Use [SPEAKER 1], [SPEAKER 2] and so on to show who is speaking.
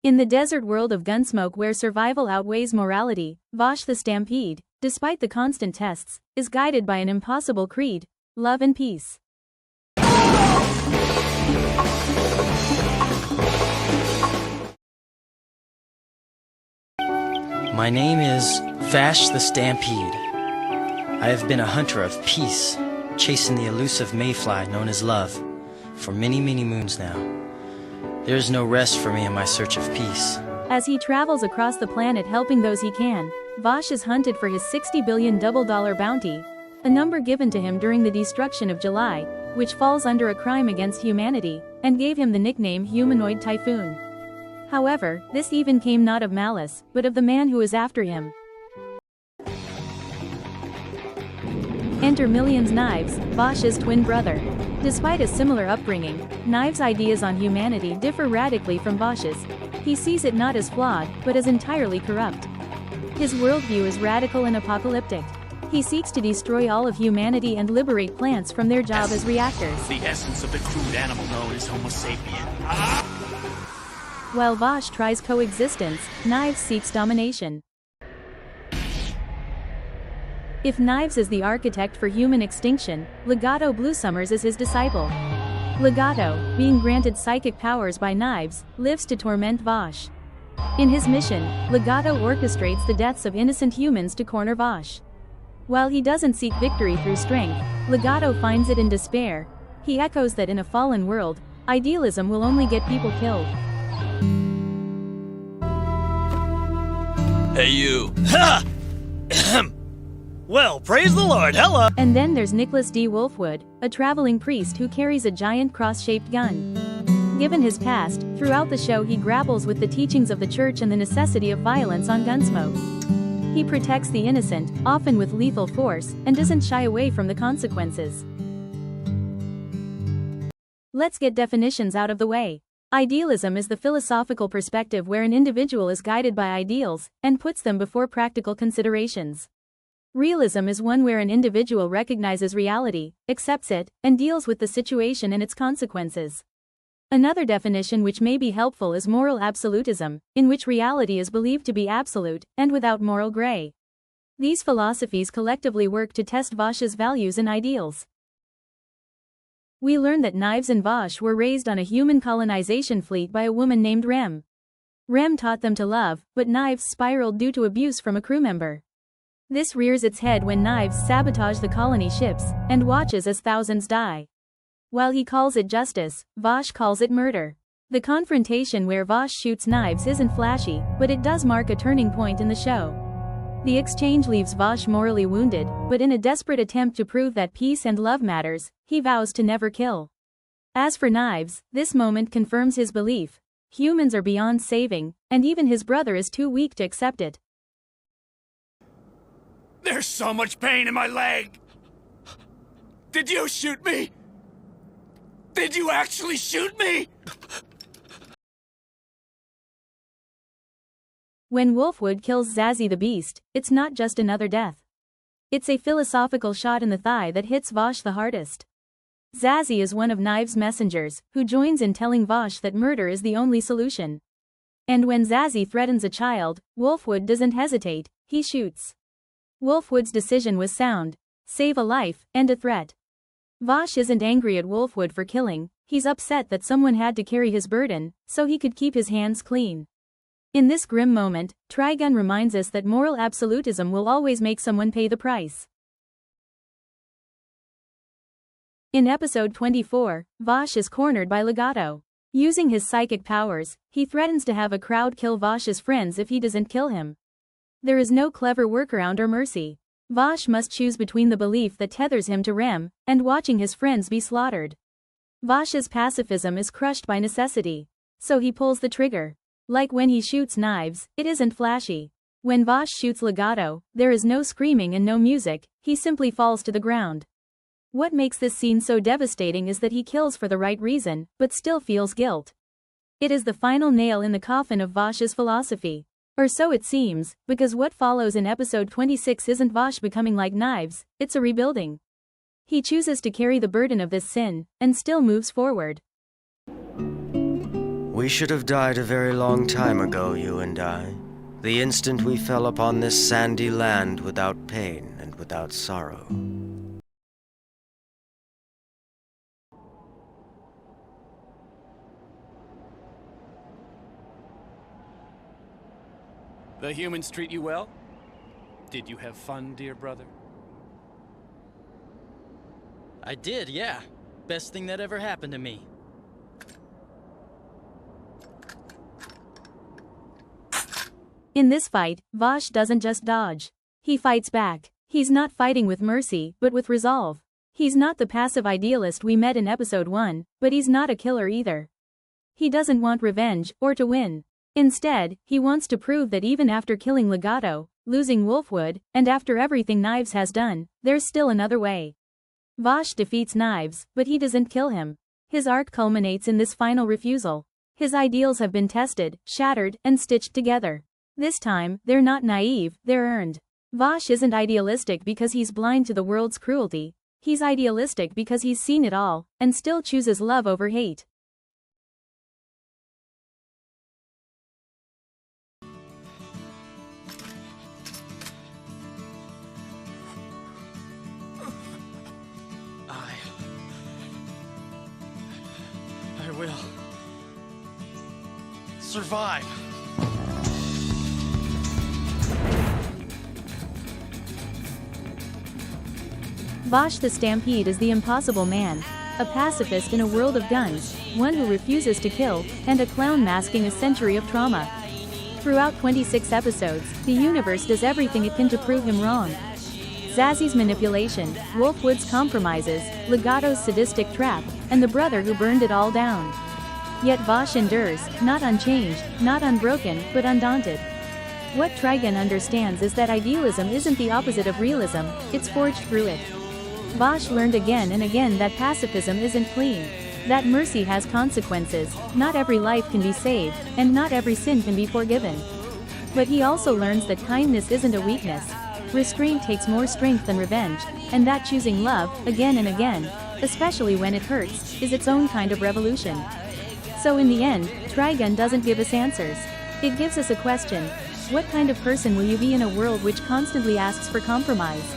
[SPEAKER 1] In the desert world of Gunsmoke where survival outweighs morality, Vosh the Stampede, despite the constant tests, is guided by an impossible creed: love and peace.
[SPEAKER 2] My name is Vash the Stampede. I have been a hunter of peace, chasing the elusive mayfly known as love, for many, many moons now. There is no rest for me in my search of peace.
[SPEAKER 1] As he travels across the planet helping those he can, Vosh is hunted for his $60 billion double-dollar bounty, a number given to him during the destruction of July, which falls under a crime against humanity, and gave him the nickname Humanoid Typhoon. However, this even came not of malice, but of the man who is after him. Enter Millions Knives, Vosh's twin brother. Despite a similar upbringing, Knives' ideas on humanity differ radically from Vosh's. He sees it not as flawed, but as entirely corrupt. His worldview is radical and apocalyptic. He seeks to destroy all of humanity and liberate plants from their job as reactors.
[SPEAKER 3] The essence of the crude animal known as Homo sapien.
[SPEAKER 1] While Vosh tries coexistence, Knives seeks domination. If Knives is the architect for human extinction, Legato Bluesummers is his disciple. Legato, being granted psychic powers by Knives, lives to torment Vosh. In his mission, Legato orchestrates the deaths of innocent humans to corner Vosh. While he doesn't seek victory through strength, Legato finds it in despair. He echoes that in a fallen world, idealism will only get people killed.
[SPEAKER 4] Hey you! Ha! Well, praise the Lord, hello!
[SPEAKER 1] And then there's Nicholas D. Wolfwood, a traveling priest who carries a giant cross-shaped gun. Given his past, throughout the show he grapples with the teachings of the church and the necessity of violence on Gunsmoke. He protects the innocent, often with lethal force, and doesn't shy away from the consequences. Let's get definitions out of the way. Idealism is the philosophical perspective where an individual is guided by ideals, and puts them before practical considerations. Realism is one where an individual recognizes reality, accepts it, and deals with the situation and its consequences. Another definition which may be helpful is moral absolutism, in which reality is believed to be absolute, and without moral gray. These philosophies collectively work to test Vosh's values and ideals. We learn that Knives and Vosh were raised on a human colonization fleet by a woman named Rem. Rem taught them to love, but Knives spiraled due to abuse from a crew member. This rears its head when Knives sabotage the colony ships, and watches as thousands die. While he calls it justice, Vosh calls it murder. The confrontation where Vosh shoots Knives isn't flashy, but it does mark a turning point in the show. The exchange leaves Vosh morally wounded, but in a desperate attempt to prove that peace and love matters, he vows to never kill. As for Knives, this moment confirms his belief: humans are beyond saving, and even his brother is too weak to accept it.
[SPEAKER 3] There's so much pain in my leg! Did you shoot me? Did you actually shoot me?
[SPEAKER 1] When Wolfwood kills Zazie the Beast, it's not just another death. It's a philosophical shot in the thigh that hits Vosh the hardest. Zazie is one of Knives' messengers, who joins in telling Vosh that murder is the only solution. And when Zazie threatens a child, Wolfwood doesn't hesitate, he shoots. Wolfwood's decision was sound: save a life, and a threat. Vosh isn't angry at Wolfwood for killing, he's upset that someone had to carry his burden, so he could keep his hands clean. In this grim moment, Trigun reminds us that moral absolutism will always make someone pay the price. In episode 24, Vosh is cornered by Legato. Using his psychic powers, he threatens to have a crowd kill Vosh's friends if he doesn't kill him. There is no clever workaround or mercy. Vosh must choose between the belief that tethers him to Rem, and watching his friends be slaughtered. Vosh's pacifism is crushed by necessity. So he pulls the trigger. Like when he shoots Knives, it isn't flashy. When Vosh shoots Legato, there is no screaming and no music, he simply falls to the ground. What makes this scene so devastating is that he kills for the right reason, but still feels guilt. It is the final nail in the coffin of Vosh's philosophy. Or so it seems, because what follows in episode 26 isn't Vosh becoming like Knives, it's a rebuilding. He chooses to carry the burden of this sin, and still moves forward.
[SPEAKER 5] We should have died a very long time ago, you and I. The instant we fell upon this sandy land without pain and without sorrow.
[SPEAKER 3] The humans treat you well? Did you have fun, dear brother?
[SPEAKER 2] I did, yeah. Best thing that ever happened to me.
[SPEAKER 1] In this fight, Vash doesn't just dodge. He fights back. He's not fighting with mercy, but with resolve. He's not the passive idealist we met in episode 1, but he's not a killer either. He doesn't want revenge, or to win. Instead, he wants to prove that even after killing Legato, losing Wolfwood, and after everything Knives has done, there's still another way. Vash defeats Knives, but he doesn't kill him. His arc culminates in this final refusal. His ideals have been tested, shattered, and stitched together. This time, they're not naive, they're earned. Vash isn't idealistic because he's blind to the world's cruelty. He's idealistic because he's seen it all, and still chooses love over hate.
[SPEAKER 2] I will survive.
[SPEAKER 1] Vash the Stampede is the impossible man, a pacifist in a world of guns, one who refuses to kill, and a clown masking a century of trauma. Throughout 26 episodes, the universe does everything it can to prove him wrong. Zazzy's manipulation, Wolfwood's compromises, Legato's sadistic trap, and the brother who burned it all down. Yet Vash endures, not unchanged, not unbroken, but undaunted. What Trigun understands is that idealism isn't the opposite of realism, it's forged through it. Vash learned again and again that pacifism isn't clean, that mercy has consequences, not every life can be saved, and not every sin can be forgiven. But he also learns that kindness isn't a weakness. Restraint takes more strength than revenge, and that choosing love, again and again, especially when it hurts, is its own kind of revolution. So in the end, Trigun doesn't give us answers. It gives us a question. What kind of person will you be in a world which constantly asks for compromise?